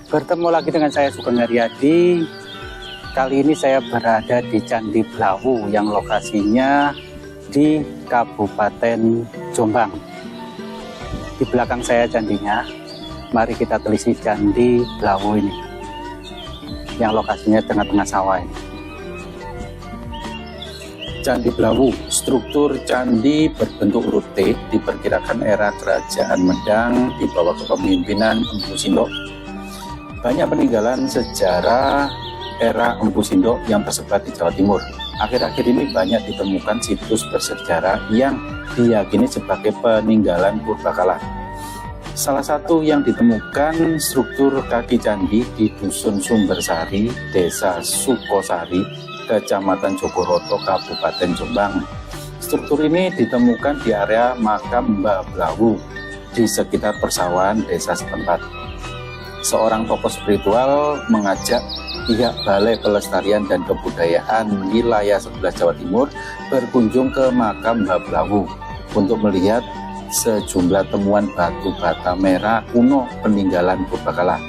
Bertemu lagi dengan saya Sugeng Haryadi. Kali ini saya berada di Candi Blawu yang lokasinya di Kabupaten Jombang. Di belakang saya candinya. Mari kita telisik Candi Blawu ini yang lokasinya tengah-tengah sawah ini. Candi Blawu, struktur candi berbentuk huruf T, diperkirakan era Kerajaan Medang di bawah kepemimpinan Empu Sindok. Banyak peninggalan sejarah era Empu Sindok yang tersebar di Jawa Timur. Akhir-akhir ini banyak ditemukan situs bersejarah yang diyakini sebagai peninggalan purbakala. Salah satu yang ditemukan struktur kaki candi di Dusun Sumbersari, Desa Sukosari, Kecamatan Jogoroto, Kabupaten Jombang. Struktur ini ditemukan di area makam Mbah Blawu di sekitar persawahan desa setempat. Seorang tokoh spiritual mengajak pihak Balai Pelestarian dan Kebudayaan wilayah sebelah Jawa Timur berkunjung ke makam Mbah Blawu untuk melihat sejumlah temuan batu bata merah kuno peninggalan purbakala.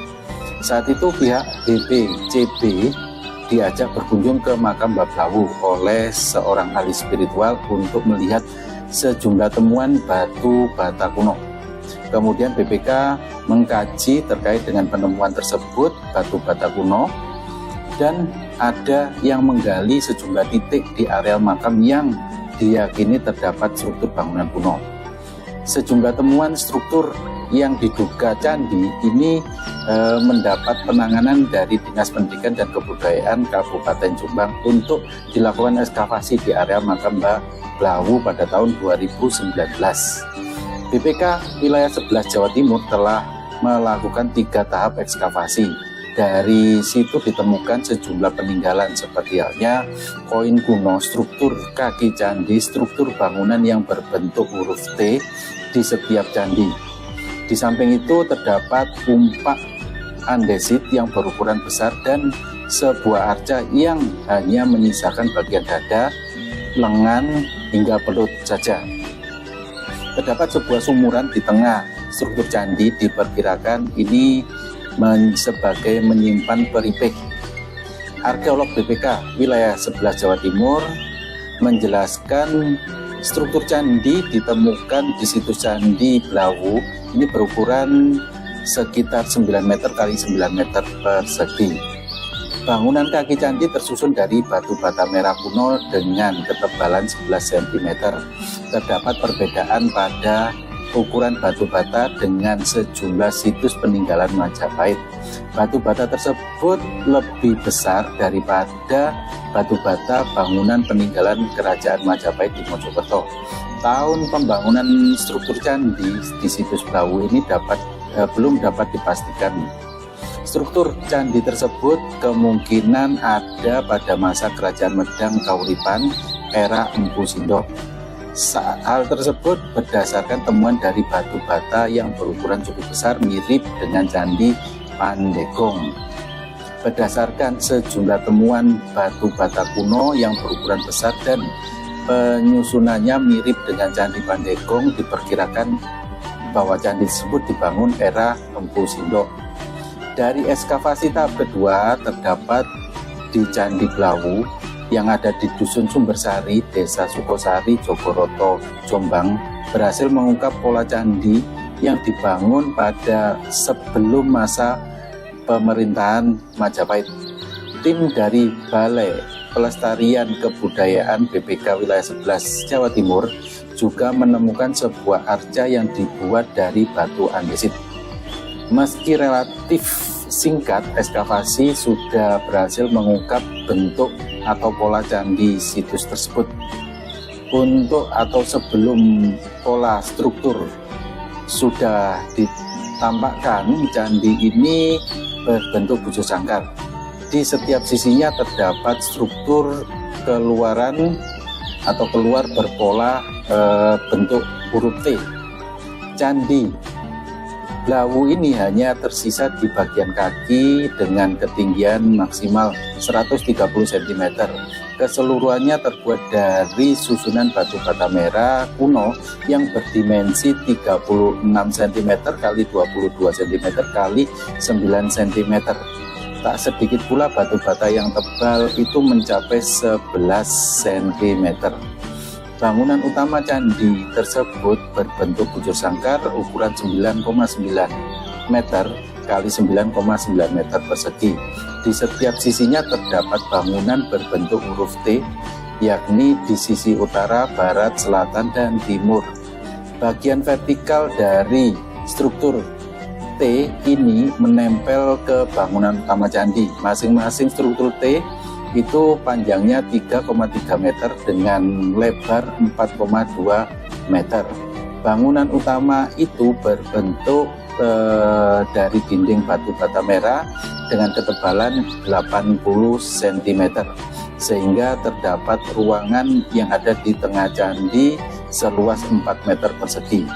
Saat itu pihak BPCB diajak berkunjung ke makam Mbah Blawu oleh seorang ahli spiritual untuk melihat sejumlah temuan batu bata kuno. Kemudian BPK mengkaji terkait dengan penemuan tersebut batu bata kuno, dan ada yang menggali sejumlah titik di areal makam yang diyakini terdapat struktur bangunan kuno. Sejumlah temuan struktur yang diduga candi ini mendapat penanganan dari Dinas Pendidikan dan Kebudayaan Kabupaten Jombang untuk dilakukan ekskavasi di area makam Mbah Blawu pada tahun 2019. BPK wilayah 11 Jawa Timur telah melakukan 3 tahap ekskavasi. Dari situ ditemukan sejumlah peninggalan seperti halnya koin kuno, struktur kaki candi, struktur bangunan yang berbentuk huruf T di setiap candi. Di samping itu terdapat umpak andesit yang berukuran besar dan sebuah arca yang hanya menyisakan bagian dada, lengan, hingga perut saja. Terdapat sebuah sumuran di tengah struktur candi, diperkirakan ini sebagai menyimpan peripek. Arkeolog BPK wilayah 11 Jawa Timur menjelaskan struktur candi ditemukan di situs Candi Blawu ini berukuran sekitar 9 meter kali 9 meter persegi. Bangunan kaki candi tersusun dari batu bata merah kuno dengan ketebalan 11 cm. Terdapat perbedaan pada ukuran batu bata dengan sejumlah situs peninggalan Majapahit. Batu bata tersebut lebih besar daripada batu bata bangunan peninggalan Kerajaan Majapahit di Mojokerto. Tahun pembangunan struktur candi di situs Blawu ini belum dapat dipastikan. Struktur candi tersebut kemungkinan ada pada masa Kerajaan Medang Kauripan era Empu Sindok. Hal tersebut berdasarkan temuan dari batu bata yang berukuran cukup besar mirip dengan Candi Pandegong. Berdasarkan sejumlah temuan batu bata kuno yang berukuran besar dan penyusunannya mirip dengan Candi Pandegong, diperkirakan bahwa candi tersebut dibangun era Empu Sindok. Dari ekskavasi tahap kedua terdapat di Candi Blawu yang ada di Dusun Sumbersari, Desa Sukosari, Jogoroto, Jombang, berhasil mengungkap pola candi yang dibangun pada sebelum masa pemerintahan Majapahit. Tim dari Balai Pelestarian Kebudayaan BPK wilayah 11 Jawa Timur juga menemukan sebuah arca yang dibuat dari batu andesit. Meski relatif singkat, ekskavasi sudah berhasil mengungkap bentuk atau pola candi situs tersebut. Untuk atau sebelum pola struktur sudah ditampakkan, candi ini berbentuk bujur sangkar. Di setiap sisinya terdapat struktur keluaran atau keluar berpola bentuk huruf T. Candi Blawu ini hanya tersisa di bagian kaki dengan ketinggian maksimal 130 cm. Keseluruhannya terbuat dari susunan batu bata merah kuno yang berdimensi 36 cm x 22 cm x 9 cm. Tak sedikit pula batu bata yang tebal itu mencapai 11 cm. Bangunan utama candi tersebut berbentuk bujur sangkar ukuran 9,9 meter kali 9,9 meter persegi. Di setiap sisinya terdapat bangunan berbentuk huruf T, yakni di sisi utara, barat, selatan, dan timur. Bagian vertikal dari struktur T ini menempel ke bangunan utama candi. Masing-masing struktur T itu panjangnya 3,3 meter dengan lebar 4,2 meter. Bangunan utama itu berbentuk dari dinding batu bata merah dengan ketebalan 80 cm, sehingga terdapat ruangan yang ada di tengah candi seluas 4 meter persegi.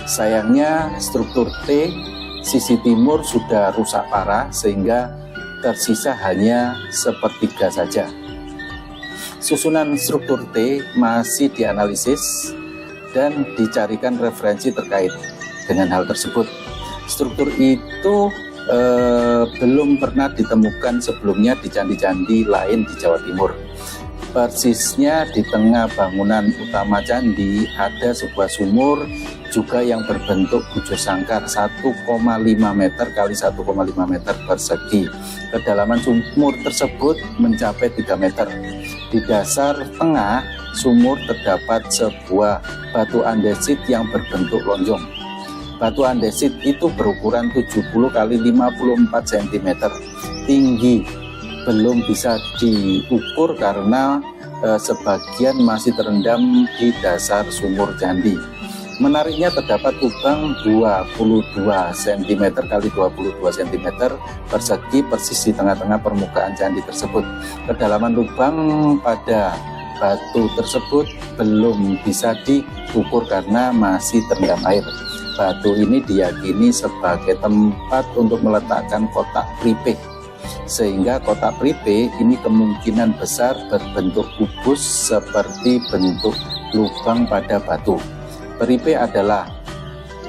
Sayangnya struktur T sisi timur sudah rusak parah sehingga tersisa hanya sepertiga saja. Susunan struktur T masih dianalisis dan dicarikan referensi terkait dengan hal tersebut. Struktur itu belum pernah ditemukan sebelumnya di candi-candi lain di Jawa Timur. Persisnya di tengah bangunan utama candi ada sebuah sumur juga yang berbentuk bujur sangkar 1,5 meter kali 1,5 meter persegi. Kedalaman sumur tersebut mencapai 3 meter. Di dasar tengah sumur terdapat sebuah batu andesit yang berbentuk lonjong. Batu andesit itu berukuran 70 kali 54 cm. Tinggi belum bisa diukur karena sebagian masih terendam di dasar sumur candi. Menariknya terdapat lubang 22 cm kali 22 cm persegi persis di tengah-tengah permukaan candi tersebut. Kedalaman lubang pada batu tersebut belum bisa diukur karena masih terendam air. Batu ini diyakini sebagai tempat untuk meletakkan kotak pripek, sehingga kotak pripek ini kemungkinan besar berbentuk kubus seperti bentuk lubang pada batu. Pripek adalah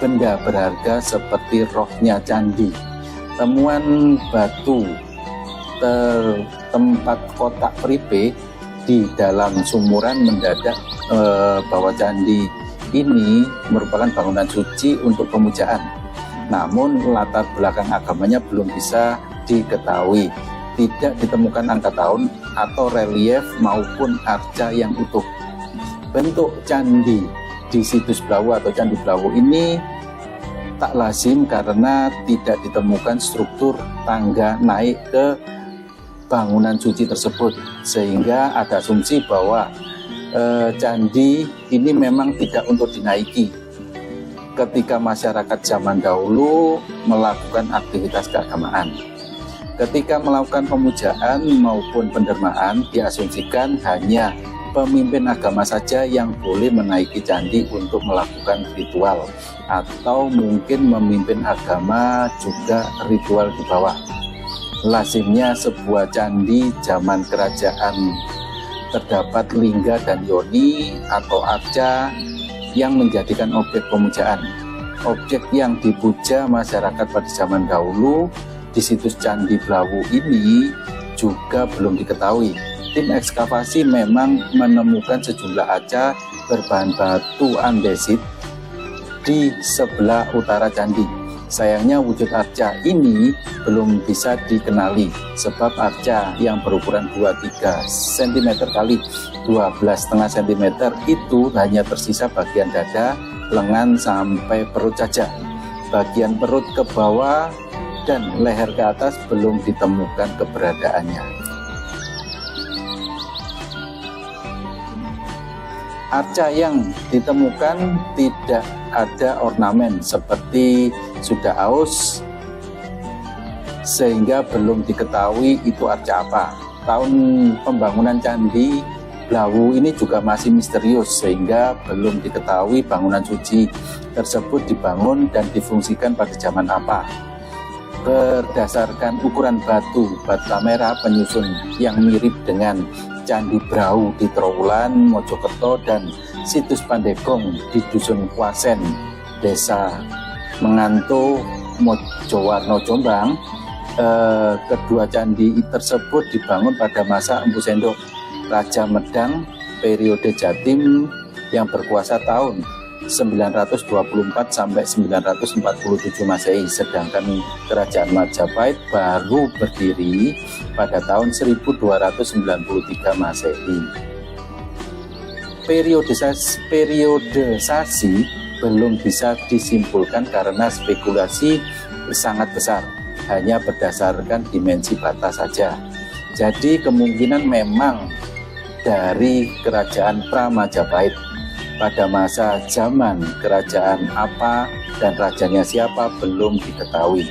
benda berharga seperti rohnya candi. Temuan batu tempat kotak pripek di dalam sumuran mendadak bahwa candi ini merupakan bangunan suci untuk pemujaan. Namun latar belakang agamanya belum bisa diketahui. Tidak ditemukan angka tahun atau relief maupun arca yang utuh. Bentuk candi di situs Blawu atau Candi Blawu ini tak lazim karena tidak ditemukan struktur tangga naik ke bangunan suci tersebut, sehingga ada asumsi bahwa candi ini memang tidak untuk dinaiki ketika masyarakat zaman dahulu melakukan aktivitas keagamaan. Ketika melakukan pemujaan maupun pendermaan, diasumsikan hanya pemimpin agama saja yang boleh menaiki candi untuk melakukan ritual, atau mungkin memimpin agama juga ritual di bawah. Lazimnya sebuah candi zaman kerajaan terdapat lingga dan yoni atau arca yang menjadikan objek pemujaan. Objek yang dipuja masyarakat pada zaman dahulu di situs Candi Blawu ini juga belum diketahui. Tim ekskavasi memang menemukan sejumlah arca berbahan batu andesit di sebelah utara candi. Sayangnya wujud arca ini belum bisa dikenali sebab arca yang berukuran 23 cm kali 12,5 cm itu hanya tersisa bagian dada, lengan sampai perut saja. Bagian perut ke bawah dan leher ke atas belum ditemukan keberadaannya. Arca yang ditemukan tidak ada ornamen seperti sudah aus, sehingga belum diketahui itu arca apa. Tahun pembangunan candi Blawu ini juga masih misterius sehingga belum diketahui bangunan suci tersebut dibangun dan difungsikan pada zaman apa. Berdasarkan ukuran batu bata merah penyusun yang mirip dengan Candi Brahu di Trowulan, Mojokerto, dan situs Pandegong di Dusun Kwasen, Desa Menganto, Mojowarno, Jombang, kedua candi tersebut dibangun pada masa Empu Sendok, Raja Medang periode Jatim yang berkuasa tahun 924 sampai 947 Masehi, sedangkan Kerajaan Majapahit baru berdiri pada tahun 1293 Masehi. Periodisasi belum bisa disimpulkan karena spekulasi sangat besar, hanya berdasarkan dimensi bata saja. Jadi kemungkinan memang dari Kerajaan Pramajapahit. Pada masa zaman kerajaan apa dan rajanya siapa belum diketahui.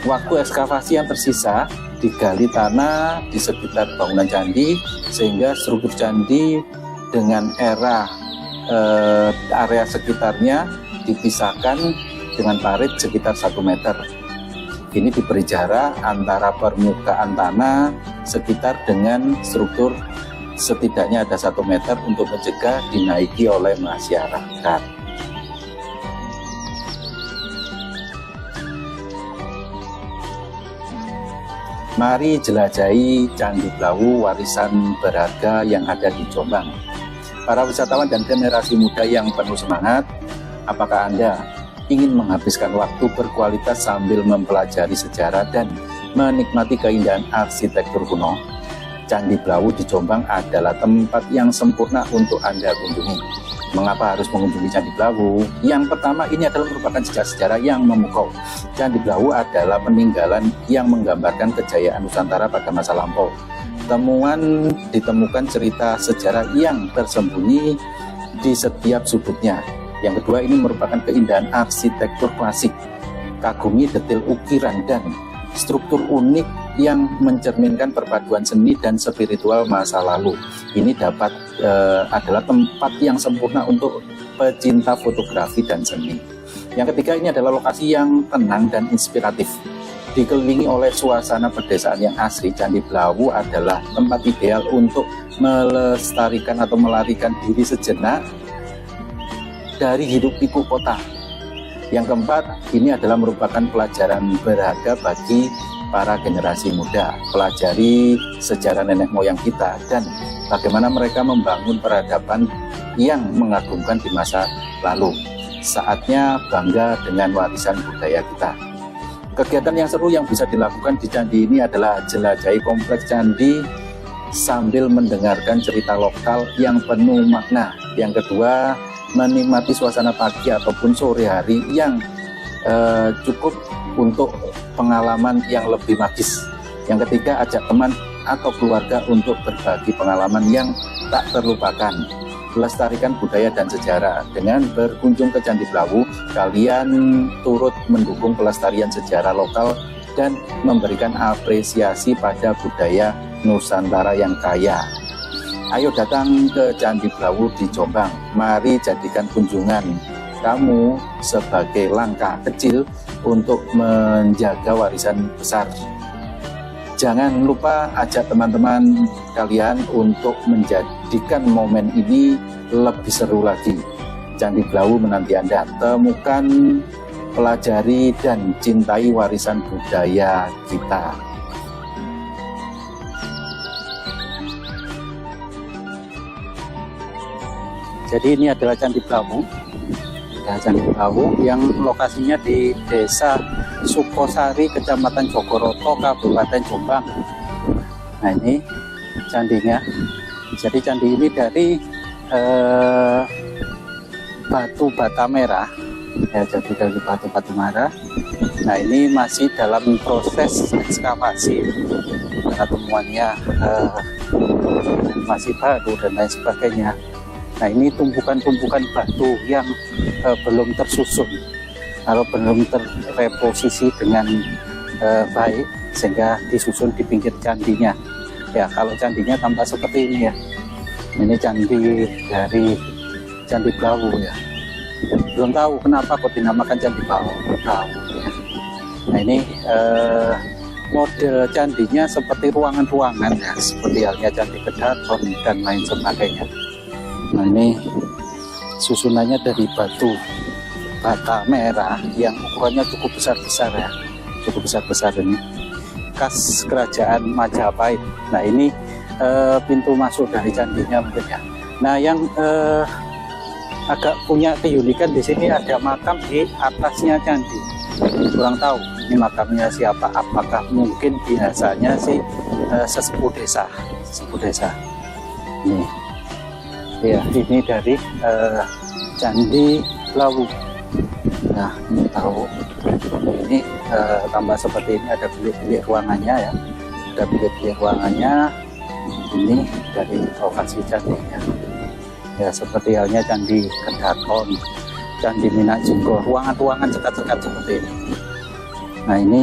Waktu ekskavasi yang tersisa digali tanah di sekitar bangunan candi sehingga struktur candi dengan area sekitarnya dipisahkan dengan parit sekitar 1 meter. Ini diberi jarak antara permukaan tanah sekitar dengan struktur setidaknya ada 1 meter untuk mencegah dinaiki oleh masyarakat. Mari jelajahi Candi Blawu, warisan berharga yang ada di Jombang. Para wisatawan dan generasi muda yang penuh semangat, apakah Anda ingin menghabiskan waktu berkualitas sambil mempelajari sejarah dan menikmati keindahan arsitektur kuno? Candi Blawu di Jombang adalah tempat yang sempurna untuk Anda kunjungi. Mengapa harus mengunjungi Candi Blawu? Yang pertama, ini adalah merupakan jejak sejarah yang memukau. Candi Blawu adalah peninggalan yang menggambarkan kejayaan Nusantara pada masa lampau. Ditemukan cerita sejarah yang tersembunyi di setiap sudutnya. Yang kedua, ini merupakan keindahan arsitektur klasik. Kagumi detail ukiran dan struktur unik yang mencerminkan perpaduan seni dan spiritual masa lalu. Ini adalah tempat yang sempurna untuk pecinta fotografi dan seni. Yang ketiga, ini adalah lokasi yang tenang dan inspiratif. Dikelilingi oleh suasana pedesaan yang asri, Candi Blawu adalah tempat ideal untuk melestarikan atau melarikan diri sejenak dari hidup pikuk kota. Yang keempat, ini adalah merupakan pelajaran berharga bagi para generasi muda. Pelajari sejarah nenek moyang kita dan bagaimana mereka membangun peradaban yang mengagumkan di masa lalu. Saatnya bangga dengan warisan budaya kita. Kegiatan yang seru yang bisa dilakukan di candi ini adalah jelajahi kompleks candi sambil mendengarkan cerita lokal yang penuh makna. Yang kedua, menikmati suasana pagi ataupun sore hari yang cukup untuk pengalaman yang lebih magis. Yang ketiga, ajak teman atau keluarga untuk berbagi pengalaman yang tak terlupakan. Lestarikan budaya dan sejarah. Dengan berkunjung ke Candi Blawu, kalian turut mendukung pelestarian sejarah lokal dan memberikan apresiasi pada budaya Nusantara yang kaya. Ayo datang ke Candi Blawu di Jombang. Mari jadikan kunjungan kamu sebagai langkah kecil untuk menjaga warisan besar. Jangan lupa ajak teman-teman kalian untuk menjadikan momen ini lebih seru lagi. Candi Blawu menanti Anda. Temukan, pelajari, dan cintai warisan budaya kita. Jadi ini adalah Candi Blawu. Candi Blawu yang lokasinya di Desa Sukosari, Kecamatan Jogoroto, Kabupaten Jombang. Nah, ini candinya. Jadi candi ini dari batu bata merah, ya, jadi dari batu merah. Nah, ini masih dalam proses ekskavasi karena temuannya masih baru dan lain sebagainya. Nah, ini tumpukan-tumpukan batu yang belum tersusun atau belum terreposisi dengan baik sehingga disusun di pinggir candinya. Ya, kalau candinya tampak seperti ini ya. Ini candi dari Candi Blawu ya. Belum tahu kenapa kok dinamakan Candi Blawu ya. Nah ini model candinya seperti ruangan-ruangan ya, seperti halnya Candi Kedaton dan lain sebagainya. Nah ini susunannya dari batu bata merah yang ukurannya cukup besar-besar ya, cukup besar-besar ini, khas kerajaan Majapahit. Nah ini pintu masuk dari candinya mungkin ya. Nah yang agak punya keunikan di sini ada makam di atasnya candi. Kurang tahu ini makamnya siapa, apakah mungkin biasanya sih sesepuh desa, Ini ya, ini dari Candi Blawu. Nah ini tahu ini tambah seperti ini, ada bilik-bilik ruangannya ya, ada bilik-bilik ruangannya. Ini dari lokasi candinya ya, seperti halnya Candi Kedaton, Candi Minyak Jenggo, ruangan-ruangan sekat-sekat seperti ini. Nah ini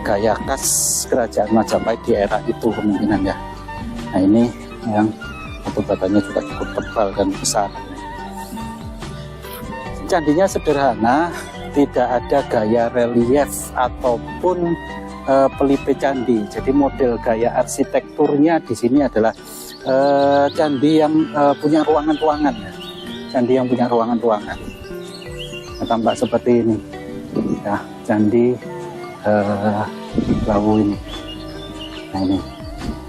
gaya khas kerajaan Majapahit di era itu kemungkinan ya. Nah ini yang batu-batanya juga cukup tebal dan besar. Candinya sederhana, tidak ada gaya relief ataupun pelipis candi. Jadi model gaya arsitekturnya di sini adalah candi yang punya ruangan-ruangan ya. Candi yang punya ruangan-ruangan. Nah, tampak seperti ini. Ya, Candi Blawu ini. Nah ini.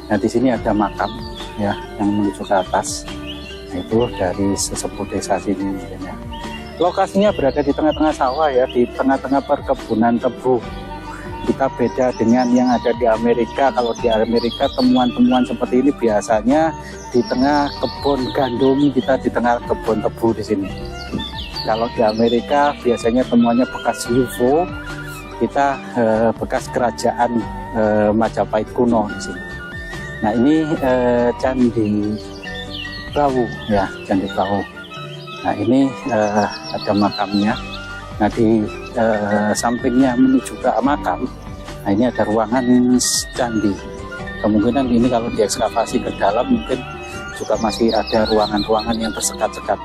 Nah di sini ada makam ya yang menuju ke atas. Nah, itu dari sesepuh desa sini mungkin ya. Lokasinya berada di tengah-tengah sawah ya, di tengah-tengah perkebunan tebu. Kita beda dengan yang ada di Amerika. Kalau di Amerika temuan-temuan seperti ini biasanya di tengah kebun gandum, kita di tengah kebun tebu di sini. Kalau di Amerika biasanya temuannya bekas UFO, kita bekas kerajaan Majapahit kuno di sini. Nah ini Candi Blawu ya, Candi Blawu. Nah ini ada makamnya. Nah di sampingnya menuju ke makam, nah ini ada ruangan candi. Kemungkinan ini kalau diekskavasi ke dalam mungkin juga masih ada ruangan-ruangan yang tersekat-sekat.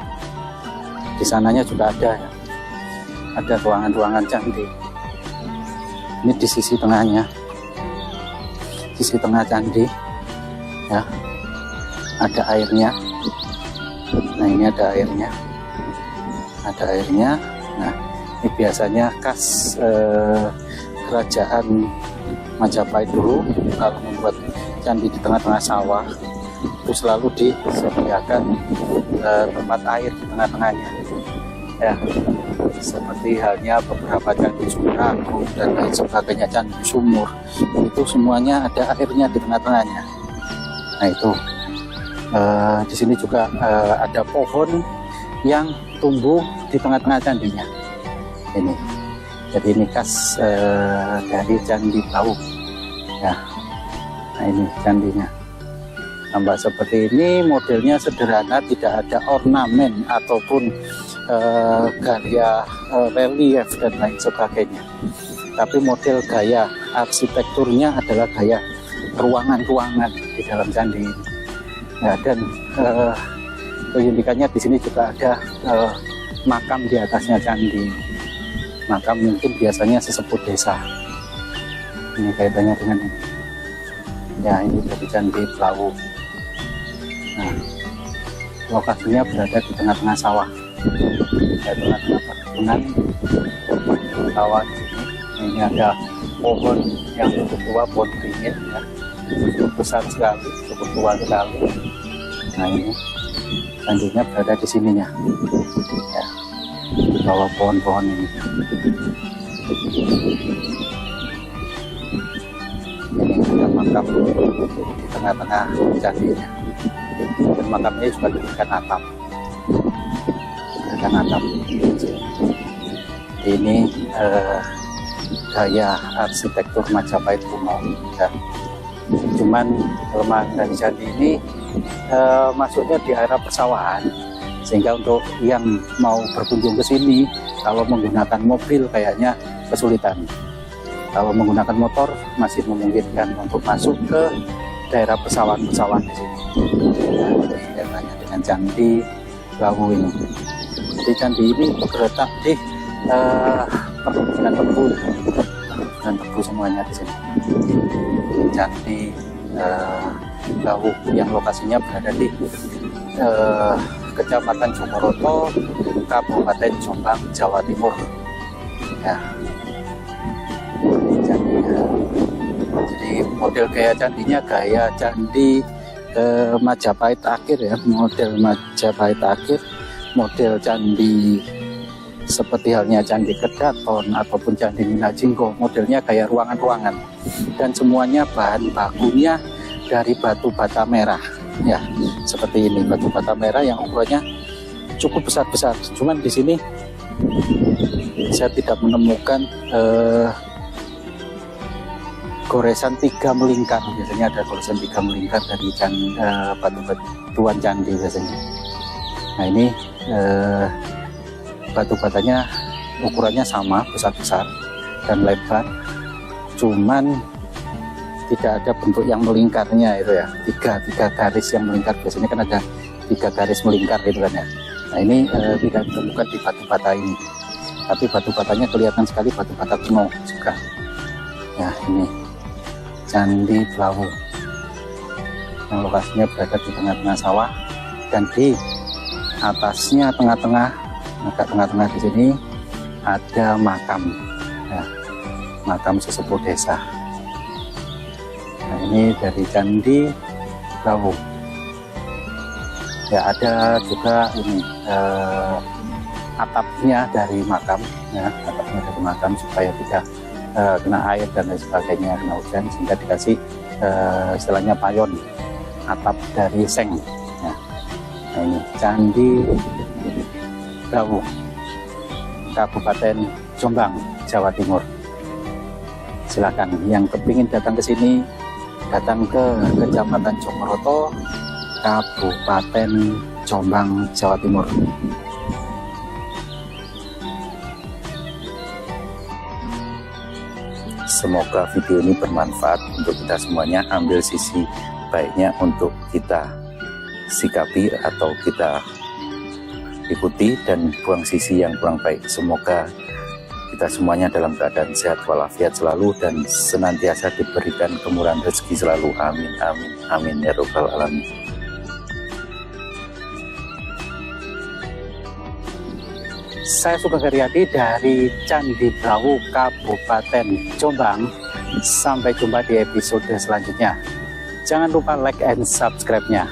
Di sananya juga ada ya, ada ruangan-ruangan candi. Ini di sisi tengahnya, sisi tengah candi ya, ada airnya. Nah ini ada airnya, ada airnya. Nah ini biasanya khas kerajaan Majapahit dulu kalau membuat candi di tengah-tengah sawah itu selalu disediakan tempat air di tengah-tengahnya ya, seperti halnya beberapa candi Suraku dan lain sebagainya, candi sumur itu semuanya ada airnya di tengah-tengahnya. Nah itu di sini juga ada pohon yang tumbuh di tengah-tengah candinya ini. Jadi ini khas dari Candi Blawu ya. Nah ini candinya tambah seperti ini, modelnya sederhana, tidak ada ornamen ataupun gaya relief dan lain sebagainya, tapi model gaya arsitekturnya adalah gaya ruangan-ruangan di dalam candi ini ya. Dan keunikannya di sini juga ada makam di atasnya candi. Makam mungkin biasanya sesepuh desa. Ini kaitannya dengan ini. Ya ini dari Candi Blawu. Nah, lokasinya berada di tengah-tengah sawah. Di tengah-tengah perkebunan sawah di sini. Nah, ini ada pohon yang cukup tua, pohon beringin ya. Cukup besar sekali, cukup tua sekali. Nah ini candinya berada di sininya. Ya. Di bawah pohon-pohon ini. Ini ada makam di tengah-tengah candinya. Dan makamnya juga diberikan atap. Diberikan atap. Ini gaya arsitektur Majapahit kuno. Ya. Cuman kelemahan dari candi ini masuknya di area persawahan. Sehingga untuk yang mau berkunjung ke sini, kalau menggunakan mobil kayaknya kesulitan. Kalau menggunakan motor masih memungkinkan untuk masuk ke daerah pesawahan di sini. Nah, kaitannya dengan Candi Lawu ini. Jadi candi ini terletak di perkebunan tebu semuanya di sini. Candi Lawu yang lokasinya berada di Kecamatan Jomoroto, Kabupaten Jombang, Jawa Timur. Ya. Candinya. Jadi model gaya candinya gaya candi Majapahit akhir ya, model Majapahit akhir, model candi seperti halnya Candi Kedaton ataupun Candi Minajinggo, modelnya gaya ruangan-ruangan, dan semuanya bahan bakunya dari batu bata merah ya, seperti ini, batu bata merah yang ukurannya cukup besar-besar. Cuman di sini saya tidak menemukan goresan 3 melingkar. Biasanya ada goresan 3 melingkar dari batu-batuan candi biasanya. Nah ini batu batanya ukurannya sama, besar-besar dan lebar, cuman tidak ada bentuk yang melingkarnya itu ya, tiga garis yang melingkar. Biasanya kan ada 3 garis melingkar gitu kan ya. Nah ini tidak ditemukan di batu bata ini, tapi batu batanya kelihatan sekali, batu bata kuno juga ya. Ini Candi Lawu yang lokasinya berada di tengah-tengah sawah, dan di atasnya agak tengah-tengah di sini ada makam ya, makam sesepuh desa. Nah ini dari Candi Lawu ya. Ada juga ini atapnya dari makam ya, atapnya dari makam supaya tidak kena air dan lain sebagainya, kena hujan, sehingga dikasih istilahnya payon, atap dari seng ya. Nah ini Candi Lawu, Kabupaten Jombang, Jawa Timur. Silakan yang kepingin datang ke sini, datang ke Kecamatan Jomoroto, Kabupaten Jombang, Jawa Timur. Semoga video ini bermanfaat untuk kita semuanya. Ambil sisi baiknya untuk kita sikapi atau kita ikuti, dan buang sisi yang kurang baik. Semoga kita semuanya dalam keadaan sehat walafiat selalu dan senantiasa diberikan kemurahan rezeki selalu. Amin, amin, amin ya robbal alamin. Saya Sugeng Haryadi dari Candi Lawu, Kabupaten Jombang. Sampai jumpa di episode selanjutnya. Jangan lupa like and subscribe-nya.